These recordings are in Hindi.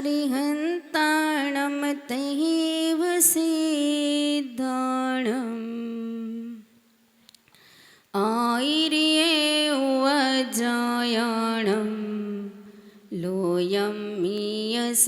अरिहन्ताणं तयैव सिद्धाणम् आयिर्येव जायाणं लोयं मीयसवसाहुणम्।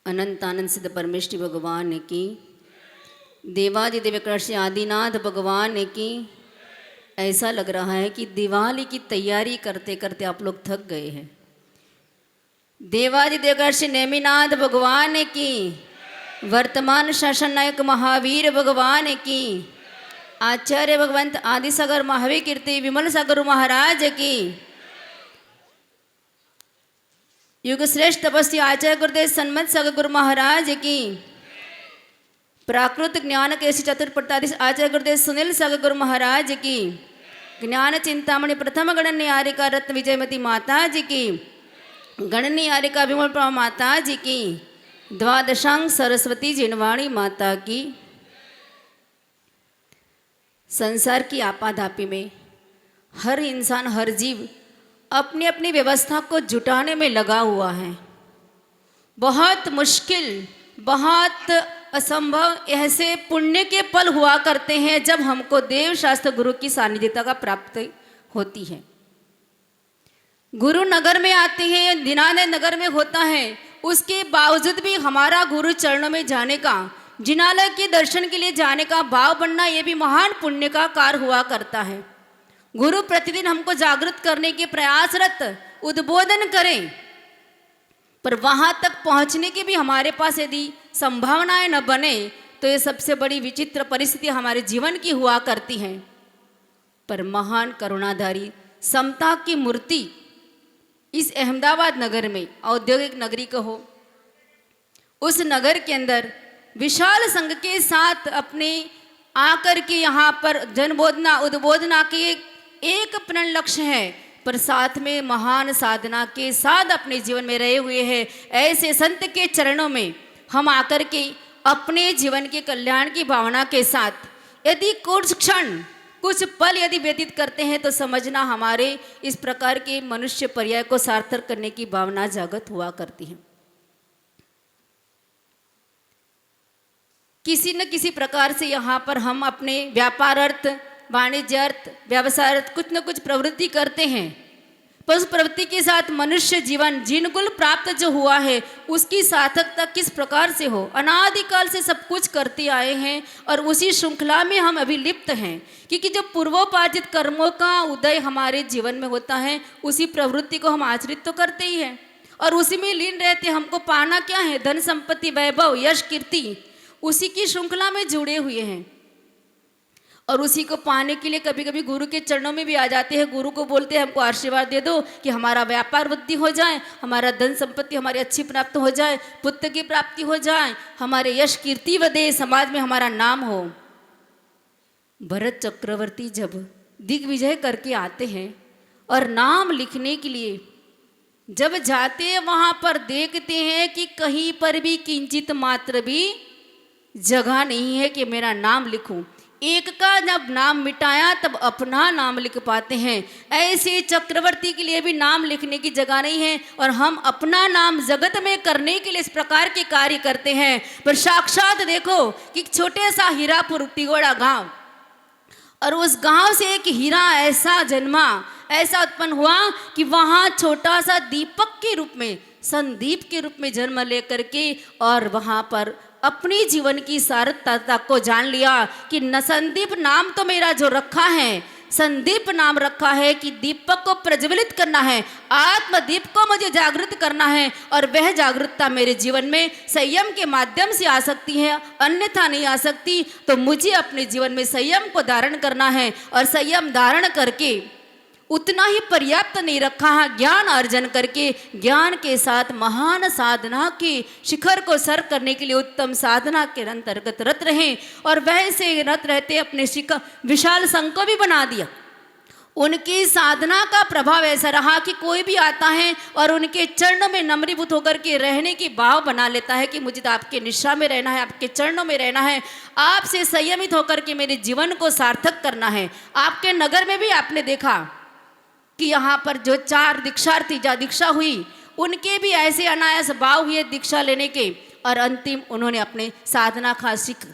अनंतानंद सिद्ध परमेष्ठी भगवान की, देवादिदेव कृष्ण आदिनाथ भगवान की। ऐसा लग रहा है कि दिवाली की तैयारी करते करते आप लोग थक गए हैं। देवादिदेव कृष्ण नेमिनाथ भगवान की, वर्तमान शासन नायक महावीर भगवान की, आचार्य भगवंत आदिसागर महावीर कीर्ति विमल सागर महाराज की, युग श्रेष्ठ तपस्वी आचार्य गुरुदेव सन्मत सागर गुरु महाराज की, प्राकृत ज्ञान केसी चतुर्प्रताधीश आचार्य गुरुदेव सुनील सागर गुरु महाराज की, ज्ञान चिंतामणि प्रथम गणन्यारिका रत्न विजयमती माता जी की, गणन्यारिका विमल माता जी की, द्वादशांग सरस्वती जिनवाणी माता की। संसार की आपाधापी में हर इंसान हर जीव अपनी अपनी व्यवस्था को जुटाने में लगा हुआ है। बहुत मुश्किल, बहुत असंभव ऐसे पुण्य के पल हुआ करते हैं जब हमको देव शास्त्र गुरु की सानिध्यता का प्राप्त होती है। गुरु नगर में आते हैं, दीनानाथ नगर में होता है, उसके बावजूद भी हमारा गुरु चरणों में जाने का, जिनालय के दर्शन के लिए जाने का भाव बनना, यह भी महान पुण्य का कार्य हुआ करता है। गुरु प्रतिदिन हमको जागृत करने के प्रयासरत उद्बोधन करें, पर वहां तक पहुंचने की भी हमारे पास यदि संभावनाएं न बने तो ये सबसे बड़ी विचित्र परिस्थिति हमारे जीवन की हुआ करती हैं। पर महान करुणाधारी समता की मूर्ति इस अहमदाबाद नगर में, औद्योगिक नगरी कहो, उस नगर के अंदर विशाल संघ के साथ अपने आकर के यहाँ पर जनबोधना उद्बोधना के एक प्रण लक्ष्य है, पर साथ में महान साधना के साथ अपने जीवन में रहे हुए हैं। ऐसे संत के चरणों में हम आकर के अपने जीवन के कल्याण की भावना के साथ यदि कुछ क्षण कुछ पल यदि व्यतीत करते हैं तो समझना हमारे इस प्रकार के मनुष्य पर्याय को सार्थक करने की भावना जागृत हुआ करती है। किसी न किसी प्रकार से यहाँ पर हम अपने व्यापार अर्थ, वाणिज्य अर्थ, व्यवसाय अर्थ कुछ न कुछ प्रवृत्ति करते हैं, पर उस प्रवृत्ति के साथ मनुष्य जीवन जिनकुल प्राप्त जो हुआ है उसकी सार्थकता किस प्रकार से हो। अनादिकाल से सब कुछ करते आए हैं और उसी श्रृंखला में हम अभी लिप्त हैं, क्योंकि जो पूर्वोपार्जित कर्मों का उदय हमारे जीवन में होता है उसी प्रवृत्ति को हम आचरित तो करते ही हैं और उसी में लीन रहते। हमको पाना क्या है? धन संपत्ति, वैभव, यश, कीर्ति, उसी की श्रृंखला में जुड़े हुए हैं और उसी को पाने के लिए कभी कभी गुरु के चरणों में भी आ जाते हैं। गुरु को बोलते हैं हमको आशीर्वाद दे दो कि हमारा व्यापार वृद्धि हो जाए, हमारा धन संपत्ति हमारी अच्छी प्राप्त हो जाए, पुत्र की प्राप्ति हो जाए, हमारे यश कीर्ति वधे, समाज में हमारा नाम हो। भरत चक्रवर्ती जब दिग्विजय करके आते हैं और नाम लिखने के लिए जब जाते हैं वहां पर देखते हैं कि कहीं पर भी किंचित मात्र भी जगह नहीं है कि मेरा नाम लिखूं। एक का जब नाम मिटाया तब अपना नाम लिख पाते हैं। ऐसे चक्रवर्ती के लिए भी नाम लिखने की जगह नहीं है और हम अपना नाम जगत में करने के लिए इस प्रकार के कार्य करते हैं। पर साक्षात देखो कि छोटे सा हीरापुर तिगोड़ा गांव, और उस गांव से एक हीरा ऐसा जन्मा, ऐसा उत्पन्न हुआ कि वहां छोटा सा दीपक के रूप में, संदीप के रूप में जन्म लेकर के और वहां पर अपनी जीवन की सार्थकता को जान लिया कि न संदीप नाम तो मेरा जो रखा है, संदीप नाम रखा है कि दीपक को प्रज्वलित करना है, आत्मदीप को मुझे जागृत करना है और वह जागरूकता मेरे जीवन में संयम के माध्यम से आ सकती है, अन्यथा नहीं आ सकती। तो मुझे अपने जीवन में संयम को धारण करना है और संयम धारण करके उतना ही पर्याप्त नहीं रखा है, ज्ञान अर्जन करके ज्ञान के साथ महान साधना के शिखर को सर करने के लिए उत्तम साधना के अंतर्गत रत रहे और वैसे रत रहते अपने शिखर विशाल संघ को भी बना दिया। उनकी साधना का प्रभाव ऐसा रहा कि कोई भी आता है और उनके चरणों में नम्रीभूत होकर के रहने की भाव बना लेता है कि मुझे तो आपके निष्ठा में रहना है, आपके चरणों में रहना है, आपसे संयमित होकर के मेरे जीवन को सार्थक करना है। आपके नगर में भी आपने देखा कि यहाँ पर जो 4 दीक्षार्थी जा दीक्षा हुई उनके भी ऐसे अनायास भाव हुए दीक्षा लेने के, और अंतिम उन्होंने अपने साधना का सीख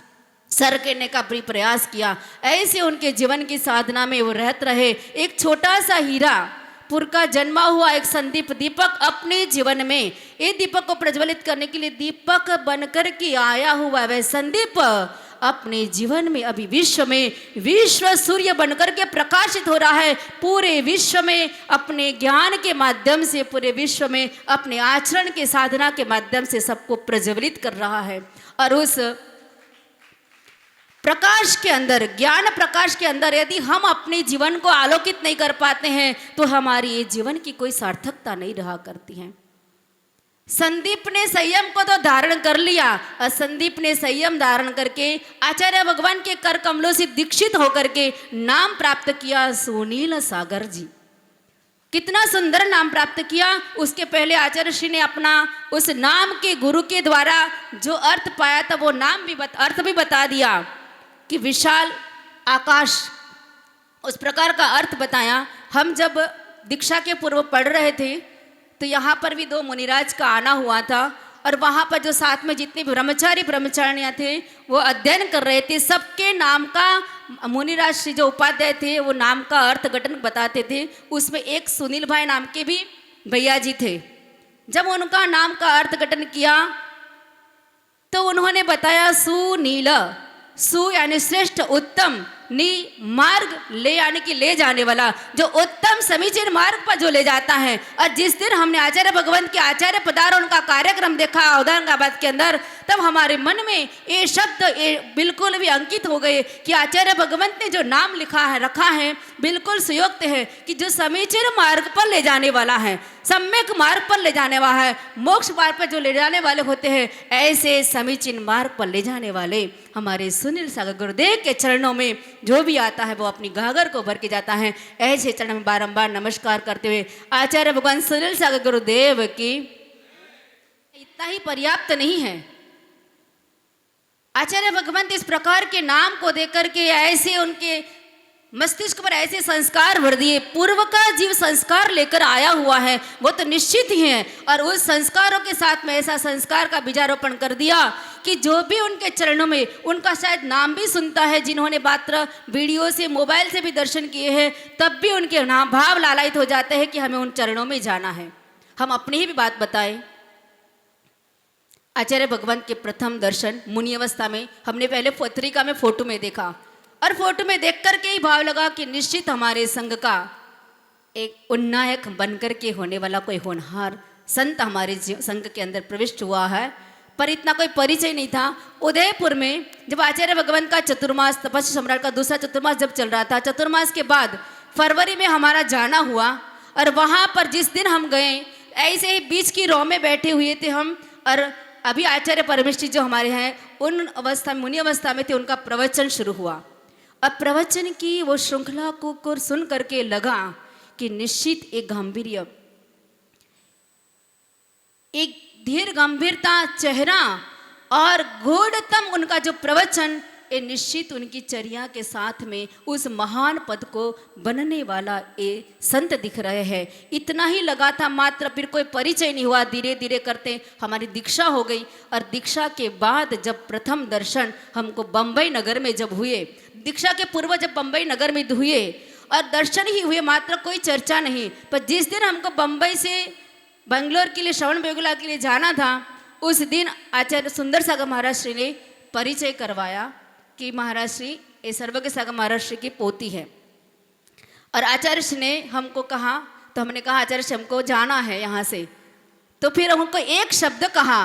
सर करने का भी प्रयास किया। ऐसे उनके जीवन की साधना में वो रहते रहे। एक छोटा सा हीरा पुर का जन्मा हुआ एक संदीप दीपक अपने जीवन में ये दीपक को प्रज्वलित करने के लिए दीपक बनकर के आया हुआ वह संदीप अपने जीवन में अभी विश्व में विश्व सूर्य बनकर के प्रकाशित हो रहा है। पूरे विश्व में अपने ज्ञान के माध्यम से, पूरे विश्व में अपने आचरण के साधना के माध्यम से सबको प्रज्वलित कर रहा है। और उस प्रकाश के अंदर, ज्ञान प्रकाश के अंदर यदि हम अपने जीवन को आलोकित नहीं कर पाते हैं तो हमारी ये जीवन की कोई सार्थकता नहीं रहा करती है। संदीप ने संयम को तो धारण कर लिया, और संदीप ने संयम धारण करके आचार्य भगवान के कर कमलों से दीक्षित होकर के नाम प्राप्त किया सुनील सागर जी। कितना सुंदर नाम प्राप्त किया। उसके पहले आचार्य श्री ने अपना उस नाम के गुरु के द्वारा जो अर्थ पाया था वो नाम भी अर्थ भी बता दिया कि विशाल आकाश, उस प्रकार का अर्थ बताया। हम जब दीक्षा के पूर्व पढ़ रहे थे तो यहाँ पर भी 2 मुनिराज का आना हुआ था, और वहाँ पर जो साथ में जितने ब्रह्मचारी ब्रह्मचारियाँ थे वो अध्ययन कर रहे थे। सबके नाम का मुनिराज श्री जो उपाध्याय थे वो नाम का अर्थ घटन बताते थे। उसमें एक सुनील भाई नाम के भी भैया जी थे। जब उनका नाम का अर्थ घटन किया तो उन्होंने बताया सुनील, सु यानी श्रेष्ठ, उत्तम, नी मार्ग, ले यानी कि ले जाने वाला, जो उत्तम समीचीन मार्ग पर जो ले जाता है। और जिस दिन हमने आचार्य भगवंत के आचार्य पधारो उनका कार्यक्रम देखा औरंगाबाद के अंदर, तब हमारे मन में ये शब्द ये बिल्कुल भी अंकित हो गए कि आचार्य भगवंत ने जो नाम लिखा है रखा है बिल्कुल सुयोक्त है कि जो समीचीन मार्ग पर ले जाने वाला है, सम्यक मार्ग पर ले जाने वाला है, मोक्ष मार्ग पर जो ले जाने वाले होते हैं, ऐसे समीचीन मार्ग पर ले जाने वाले हमारे सुनील सागर गुरुदेव के चरणों में जो भी आता है वो अपनी गागर को भर के जाता है। ऐसे चरण में बारंबार नमस्कार करते हुए आचार्य भगवान सुनील सागर गुरुदेव की इतना ही पर्याप्त नहीं है। आचार्य भगवंत इस प्रकार के नाम को देकर के ऐसे उनके मस्तिष्क पर ऐसे संस्कार भर दिए, पूर्व का जीव संस्कार लेकर आया हुआ है वो तो निश्चित ही है, और उस संस्कारों के साथ में ऐसा संस्कार का बीजारोपण कर दिया कि जो भी उनके चरणों में, उनका शायद नाम भी सुनता है, जिन्होंने मात्र वीडियो से मोबाइल से भी दर्शन किए हैं, तब भी उनके नाम भाव लालायित हो जाते हैं कि हमें उन चरणों में जाना है। हम अपनी ही भी बात बताएं। आचार्य भगवंत के प्रथम दर्शन मुनि अवस्था में हमने पहले पत्रिका में फोटो में देखा, और फोटो में देख करके ही भाव लगा कि निश्चित हमारे संघ का एक उन्नायक बनकर के होने वाला कोई होनहार संत हमारे संघ के अंदर प्रविष्ट हुआ है। पर इतना कोई परिचय नहीं था। उदयपुर में जब आचार्य भगवंत का चतुर्मास, तपस्या सम्राट का दूसरा चतुर्मास जब चल रहा था, चतुर्मास के बाद फरवरी में हमारा जाना हुआ, और वहाँ पर जिस दिन हम गए ऐसे ही बीच की रो में बैठे हुए थे हम, और अभी आचार्य परमेश्वर जो हमारे हैं उन अवस्था में, मुनि अवस्था में थे, उनका प्रवचन शुरू हुआ। अब प्रवचन की वो श्रृंखला को सुन करके लगा कि निश्चित एक गांभीर्य, एक धीर गंभीरता चेहरा और गूढ़तम उनका जो प्रवचन, ये निश्चित उनकी चर्या के साथ में उस महान पद को बनने वाला ये संत दिख रहे हैं। इतना ही लगा था मात्र, फिर कोई परिचय नहीं हुआ। धीरे धीरे करते हमारी दीक्षा हो गई, और दीक्षा के बाद जब प्रथम दर्शन हमको बम्बई नगर में जब हुए, दीक्षा के पूर्व जब बम्बई नगर में हुए और दर्शन ही हुए, मात्र कोई चर्चा नहीं। पर जिस दिन हमको बम्बई से बंगलोर के लिए, श्रवण बेगुला के लिए जाना था, उस दिन आचार्य सुंदर सागर महाराज श्री ने परिचय करवाया कि महाराज श्री ये सर्वज्ञ सागर महाराज श्री की पोती है। और आचार्य श्री ने हमको कहा, तो हमने कहा आचार्य श्री हमको जाना है यहाँ से। तो फिर हमको एक शब्द कहा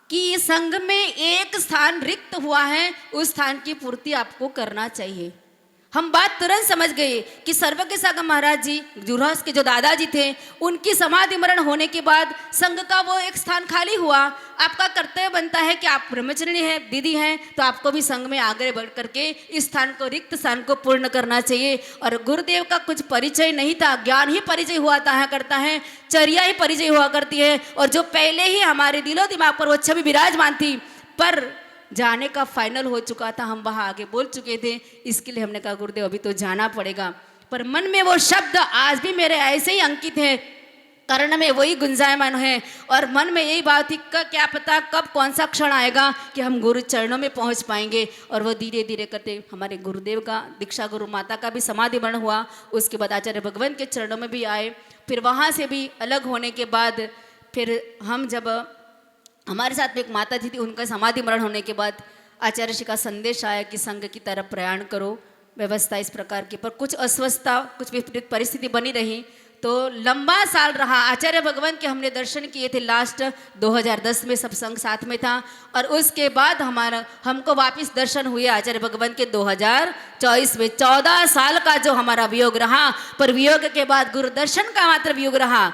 कि संघ में एक स्थान रिक्त हुआ है, उस स्थान की पूर्ति आपको करना चाहिए। हम बात तुरंत समझ गए कि सर्वज्ञ सागर महाराज जी जुरहास के जो दादाजी थे, उनकी समाधि मरण होने के बाद संघ का वो एक स्थान खाली हुआ। आपका कर्तव्य बनता है कि आप ब्रह्मचारिणी हैं, दीदी हैं, तो आपको भी संघ में आगे बढ़ करके इस स्थान को, रिक्त स्थान को पूर्ण करना चाहिए। और गुरुदेव का कुछ परिचय नहीं था, ज्ञान ही परिचय हुआ करता है, चर्या ही परिचय हुआ करती है, और जो पहले ही हमारे दिलो दिमाग पर वो छवि विराजमान थी, पर जाने का फाइनल हो चुका था, हम वहाँ आगे बोल चुके थे। इसके लिए हमने कहा गुरुदेव अभी तो जाना पड़ेगा। पर मन में वो शब्द आज भी मेरे ऐसे ही अंकित है, कर्ण में वही गुंजायमान है, और मन में यही बात थी क्या पता कब कौन सा क्षण आएगा कि हम गुरु चरणों में पहुंच पाएंगे। और वो धीरे धीरे करते हमारे गुरुदेव का, दीक्षा गुरु माता का भी समाधि मरण हुआ, उसके बाद आचार्य भगवंत के चरणों में भी आए। फिर वहाँ से भी अलग होने के बाद फिर हम जब हमारे साथ में एक माता जी थी, उनका समाधि मरण होने के बाद आचार्य जी का संदेश आया कि संघ की तरफ प्रयाण करो, व्यवस्था इस प्रकार की, पर कुछ अस्वस्थता, कुछ विपरीत परिस्थिति बनी रही, तो लंबा साल रहा। आचार्य भगवान के हमने दर्शन किए थे लास्ट 2010 में, सब संघ साथ में था, और उसके बाद हमको वापस दर्शन हुए आचार्य भगवान के 2024 में। 14 साल का जो हमारा वियोग रहा, पर वियोग के बाद गुरु दर्शन का मात्र वियोग रहा।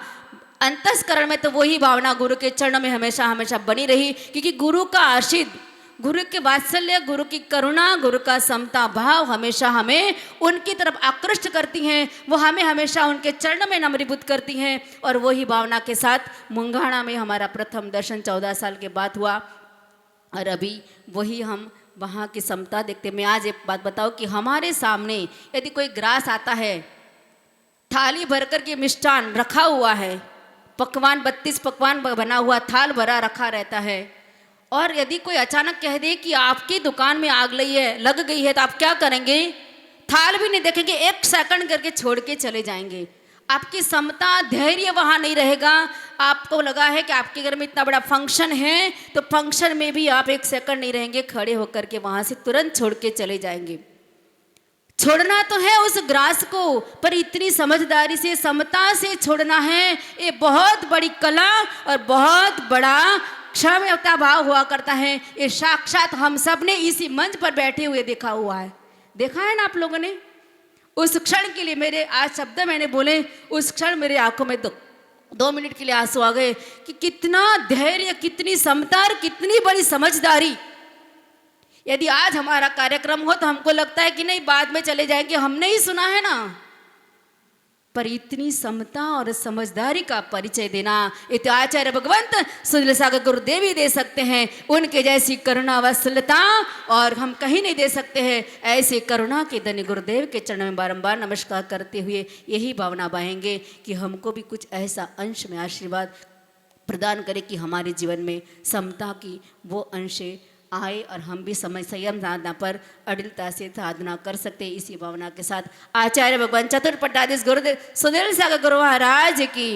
अंतस्करण में तो वही भावना गुरु के चरणों में हमेशा हमेशा बनी रही, क्योंकि गुरु का आशीर्वाद, गुरु के वात्सल्य, गुरु की करुणा, गुरु का समता भाव हमेशा हमें उनकी तरफ आकृष्ट करती हैं, वो हमें हमेशा उनके चरण में नम्रीभूत करती हैं। और वही भावना के साथ मुंगाणा में हमारा प्रथम दर्शन 14 साल के बाद हुआ, और अभी वही हम वहाँ की समता देखते। मैं आज एक बात बताऊँ कि हमारे सामने यदि कोई ग्रास आता है, थाली भरकर के मिष्ठान रखा हुआ है, पकवान 32 पकवान बना हुआ थाल भरा रखा रहता है, और यदि कोई अचानक कह दे कि आपकी दुकान में आग लग गई है, तो आप क्या करेंगे? थाल भी नहीं देखेंगे, 1 सेकंड करके छोड़ के चले जाएंगे। आपकी समता, धैर्य वहाँ नहीं रहेगा। आपको लगा है कि आपके घर में इतना बड़ा फंक्शन है, तो फंक्शन में भी आप 1 सेकंड नहीं रहेंगे, खड़े होकर के वहाँ से तुरंत छोड़ के चले जाएंगे। छोड़ना तो है उस ग्रास को, पर इतनी समझदारी से, समता से छोड़ना है, ये बहुत बड़ी कला और बहुत बड़ा क्षमता भाव हुआ करता है। ये साक्षात हम सब ने इसी मंच पर बैठे हुए देखा हुआ है, देखा है ना आप लोगों ने। उस क्षण के लिए मेरे आज शब्द मैंने बोले, उस क्षण मेरे आंखों में 2 मिनट के लिए आंसू आ गए कि कितना धैर्य, कितनी समता और कितनी बड़ी समझदारी। यदि आज हमारा कार्यक्रम हो तो हमको लगता है कि नहीं बाद में चले जाएंगे, हमने ही सुना है ना, पर इतनी समता और समझदारी का परिचय देना ये आचार्य भगवंत सुनील सागर गुरुदेव ही दे सकते हैं। उनके जैसी करुणा वत्सलता और हम कहीं नहीं दे सकते हैं। ऐसे करुणा के धन्य गुरुदेव के चरण में बारंबार नमस्कार करते हुए यही भावना बाहेंगे कि हमको भी कुछ ऐसा अंश में आशीर्वाद प्रदान करे कि हमारे जीवन में समता की वो अंश आए और हम भी समय संयम साधना पर अडिलता से साधना कर सकते। इसी भावना के साथ आचार्य भगवान चतुर्पटाधीश गुरुदेव सुनील सागर गुरु महाराज की